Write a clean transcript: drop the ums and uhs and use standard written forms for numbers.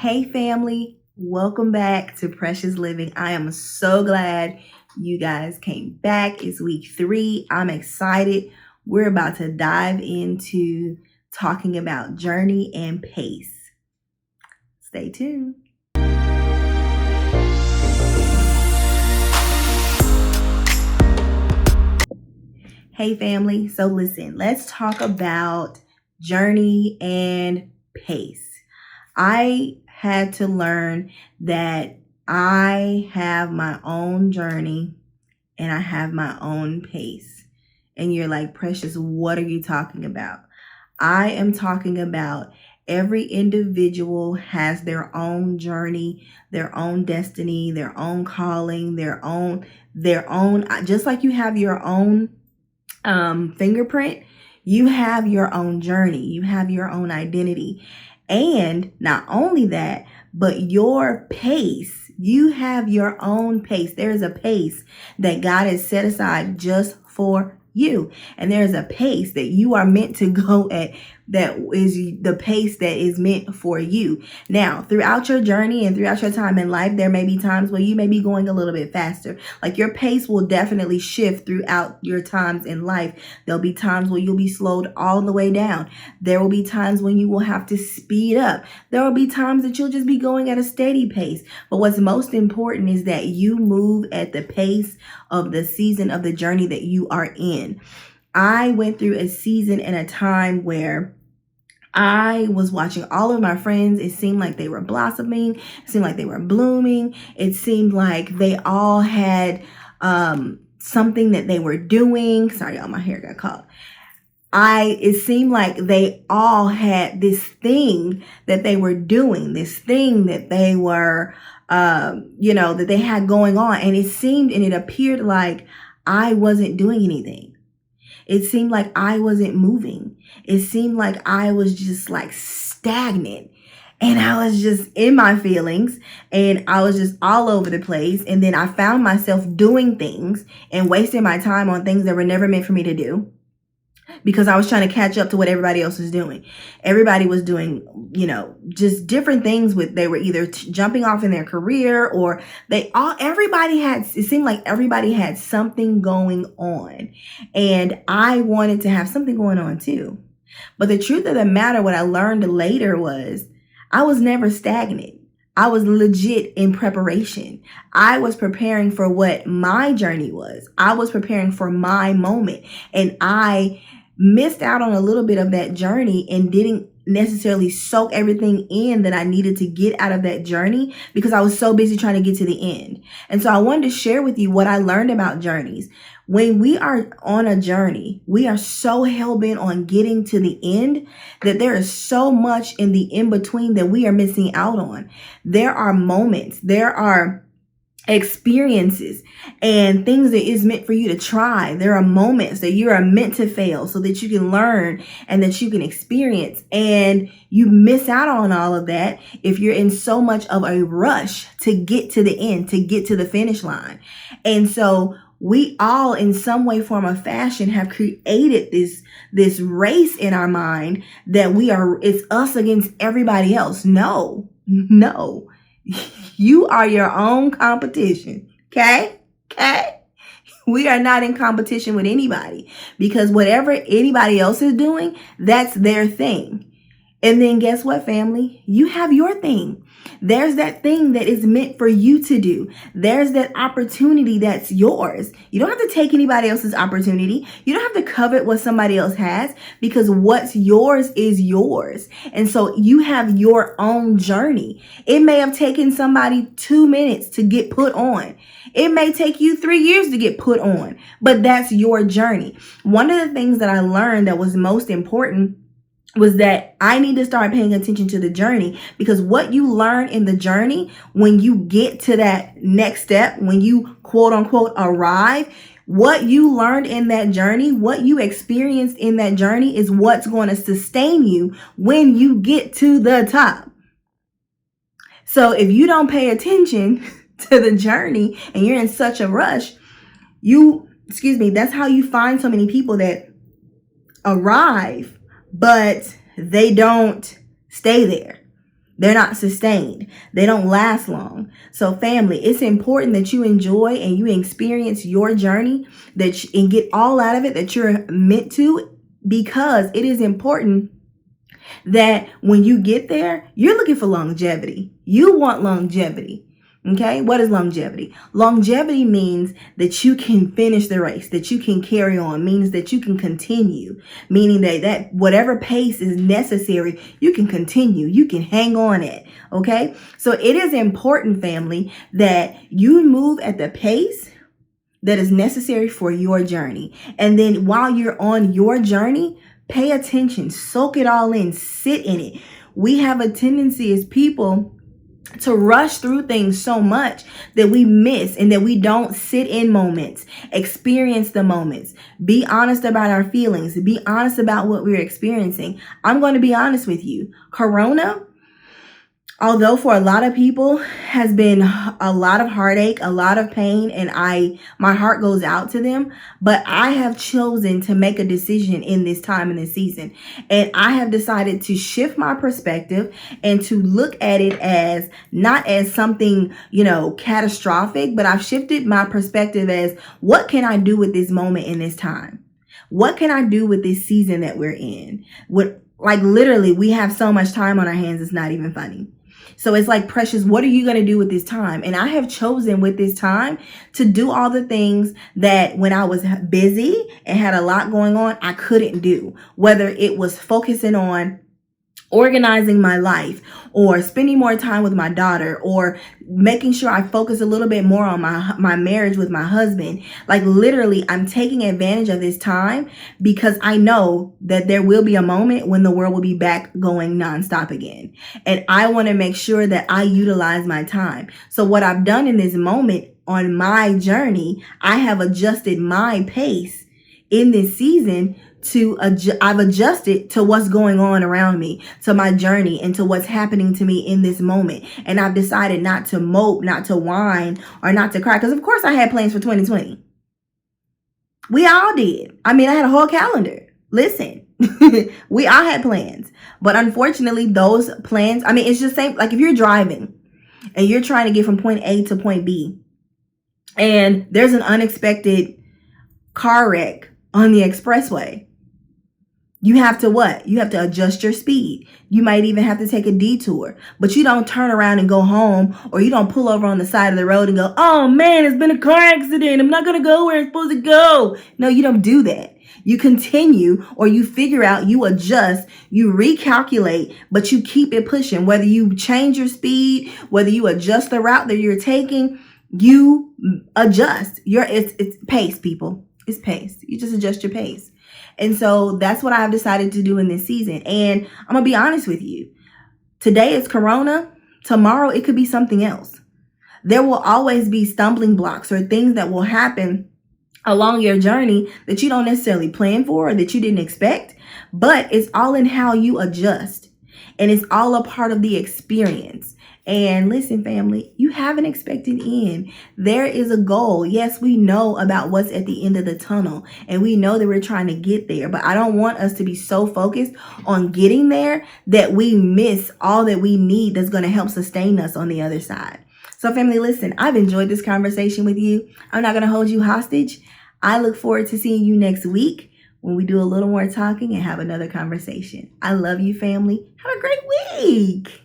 Hey family, welcome back to Precious Living. I am so glad you guys came back. It's week 3. I'm excited. We're about to dive into talking about journey and pace. Stay tuned. Hey family, so listen, let's talk about journey and pace. I had to learn that I have my own journey and I have my own pace. And you're like, Precious, what are you talking about? I am talking about every individual has their own journey, their own destiny, their own calling, their own, just like you have your own fingerprint, you have your own journey, you have your own identity. And not only that, but your pace, you have your own pace. There's a pace that God has set aside just for you. And there's a pace that you are meant to go at, that is the pace that is meant for you. Now, throughout your journey and throughout your time in life, there may be times where you may be going a little bit faster. Like your pace will definitely shift throughout your times in life. There'll be times where you'll be slowed all the way down. There will be times when you will have to speed up. There will be times that you'll just be going at a steady pace. But what's most important is that you move at the pace of the season of the journey that you are in. I went through a season and a time where I was watching all of my friends. It seemed like they were blossoming. It seemed like they were blooming. It seemed like they all had something that they were doing. Sorry, y'all, my hair got caught. It seemed like they all had this thing that they were doing, this thing that they were, that they had going on. And it appeared like I wasn't doing anything. It seemed like I wasn't moving. It seemed like I was just like stagnant. And I was just in my feelings and I was just all over the place. And then I found myself doing things and wasting my time on things that were never meant for me to do, because I was trying to catch up to what everybody else was doing. Everybody was doing, just different things they were either jumping off in their career, or it seemed like everybody had something going on. And I wanted to have something going on too. But the truth of the matter, what I learned later was I was never stagnant. I was legit in preparation. I was preparing for what my journey was. I was preparing for my moment. And I missed out on a little bit of that journey and didn't necessarily soak everything in that I needed to get out of that journey, because I was so busy trying to get to the end. And so I wanted to share with you what I learned about journeys. When we are on a journey, we are so hell-bent on getting to the end that there is so much in the in-between that we are missing out on. There are moments, there are experiences and things that is meant for you to try. There are moments that you are meant to fail so that you can learn and that you can experience. And you miss out on all of that if you're in so much of a rush to get to the end, to get to the finish line. And so we all, in some way, form, or fashion, have created this race in our mind that it's us against everybody else. No. You are your own competition. Okay? We are not in competition with anybody, because whatever anybody else is doing, that's their thing. And then guess what, family? You have your thing. There's that thing that is meant for you to do. There's that opportunity that's yours. You don't have to take anybody else's opportunity. You don't have to covet what somebody else has, because what's yours is yours. And so you have your own journey. It may have taken somebody 2 minutes to get put on. It may take you 3 years to get put on, but that's your journey. One of the things that I learned that was most important was that I need to start paying attention to the journey, because what you learn in the journey, when you get to that next step, when you quote unquote arrive, what you learned in that journey, what you experienced in that journey is what's going to sustain you when you get to the top. So if you don't pay attention to the journey and you're in such a rush, that's how you find so many people that arrive, but they don't stay there. They're not sustained. They don't last long. So family, it's important that you enjoy and you experience your journey and get all out of it that you're meant to, because it is important that when you get there, you're looking for longevity. You want longevity. Okay, what is longevity? Longevity means that you can finish the race, that you can carry on, means that you can continue, meaning that whatever pace is necessary, you can continue, you can hang on it. Okay, so it is important, family, that you move at the pace that is necessary for your journey. And then while you're on your journey, pay attention, soak it all in, sit in it. We have a tendency as people to rush through things so much that we miss and that we don't sit in moments, experience the moments, be honest about our feelings, be honest about what we're experiencing. I'm going to be honest with you. Corona, although for a lot of people has been a lot of heartache, a lot of pain, and my heart goes out to them, but I have chosen to make a decision in this time in this season. And I have decided to shift my perspective and to look at it as not as something, catastrophic, but I've shifted my perspective as, what can I do with this moment in this time? What can I do with this season that we're in? Literally, we have so much time on our hands, it's not even funny. So it's like, precious, what are you going to do with this time? And I have chosen with this time to do all the things that when I was busy and had a lot going on, I couldn't do. Whether it was focusing on organizing my life or spending more time with my daughter or making sure I focus a little bit more on my marriage with my husband. Literally, I'm taking advantage of this time because I know that there will be a moment when the world will be back going nonstop again. And I want to make sure that I utilize my time. So what I've done in this moment on my journey, I have adjusted my pace in this season I've adjusted to what's going on around me, to my journey, and to what's happening to me in this moment. And I've decided not to mope, not to whine, or not to cry. Because of course I had plans for 2020. We all did. I had a whole calendar. Listen, we all had plans. But unfortunately, those plans, it's just same. Like if you're driving and you're trying to get from point A to point B, and there's an unexpected car wreck on the expressway, you have to what? You have to adjust your speed. You might even have to take a detour, but you don't turn around and go home, or you don't pull over on the side of the road and go, oh man, it's been a car accident, I'm not going to go where I'm supposed to go. No, you don't do that. You continue, or you figure out, you adjust, you recalculate, but you keep it pushing. Whether you change your speed, whether you adjust the route that you're taking, you adjust. It's pace, people. It's pace. You just adjust your pace. And so that's what I've decided to do in this season. And I'm going to be honest with you. Today is Corona. Tomorrow it could be something else. There will always be stumbling blocks or things that will happen along your journey that you don't necessarily plan for or that you didn't expect. But it's all in how you adjust. And it's all a part of the experience. And listen, family, you have an expected end. There is a goal. Yes, we know about what's at the end of the tunnel, and we know that we're trying to get there. But I don't want us to be so focused on getting there that we miss all that we need that's going to help sustain us on the other side. So family, listen, I've enjoyed this conversation with you. I'm not going to hold you hostage. I look forward to seeing you next week when we do a little more talking and have another conversation. I love you, family. Have a great week.